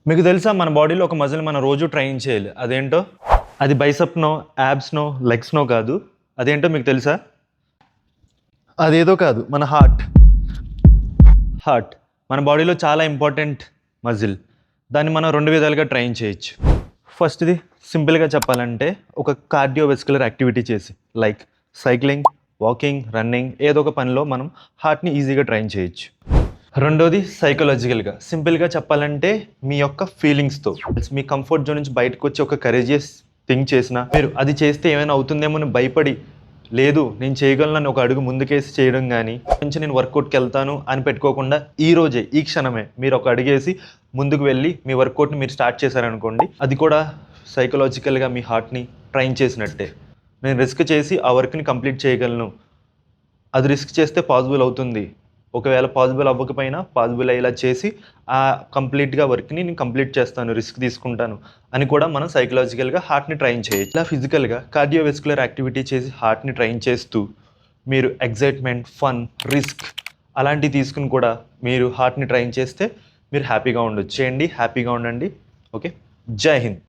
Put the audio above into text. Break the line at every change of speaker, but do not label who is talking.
మీకు తెలుసా మన బాడీలో ఒక మజిల్ మనం రోజు ట్రైన్ చేయాలి. అదేంటో? అది బైసెప్నో, యాబ్స్నో, లెగ్స్నో కాదు. అదేంటో మీకు తెలుసా? అదేదో కాదు, మన హార్ట్ మన బాడీలో చాలా ఇంపార్టెంట్ మజిల్. దాన్ని మనం 2 విధాలుగా ట్రైన్ చేయొచ్చు. ఫస్ట్ది సింపుల్గా చెప్పాలంటే ఒక కార్డియోవెస్కులర్ యాక్టివిటీ చేసి, లైక్ సైక్లింగ్, వాకింగ్, రన్నింగ్, ఏదో ఒక పనిలో మనం హార్ట్ని ఈజీగా ట్రైన్ చేయొచ్చు. రెండోది సైకలాజికల్గా. సింపుల్గా చెప్పాలంటే మీ యొక్క ఫీలింగ్స్తో, మీ కంఫర్ట్ జోన్ నుంచి బయటకు వచ్చి ఒక కరేజియస్ థింగ్ చేసినా, మీరు అది చేస్తే ఏమైనా అవుతుందేమో అని భయపడి, లేదు నేను చేయగలను ఒక అడుగు ముందుకేసి చేయడం, కానీ కొంచెం నేను వర్కౌట్కి వెళ్తాను అని పెట్టుకోకుండా ఈ రోజే, ఈ క్షణమే మీరు ఒక అడుగేసి ముందుకు వెళ్ళి మీ వర్కౌట్ని మీరు స్టార్ట్ చేశారనుకోండి, అది కూడా సైకలాజికల్గా మీ హార్ట్ని ట్రైన్ చేసినట్టే. నేను రిస్క్ చేసి ఆ వర్క్ని కంప్లీట్ చేయగలను, అది రిస్క్ చేస్తే పాసిబుల్ అవుతుంది, ఒకవేళ పాసిబుల్ అవ్వకపోయినా పాసిబుల్ అయ్యేలా చేసి ఆ కంప్లీట్గా వర్క్ని నేను కంప్లీట్ చేస్తాను, రిస్క్ తీసుకుంటాను అని కూడా మనం సైకలాజికల్గా హార్ట్ని ట్రైన్ చేయొచ్చు. ఇలా ఫిజికల్గా కార్డియోవెస్కులర్ యాక్టివిటీ చేసి హార్ట్ని ట్రైన్ చేస్తూ మీరు ఎగ్జైట్మెంట్, ఫన్, రిస్క్ అలాంటివి తీసుకుని కూడా మీరు హార్ట్ని ట్రైన్ చేస్తే మీరు హ్యాపీగా ఉండొచ్చు. చేయండి, హ్యాపీగా ఉండండి. ఓకే, జై హింద్.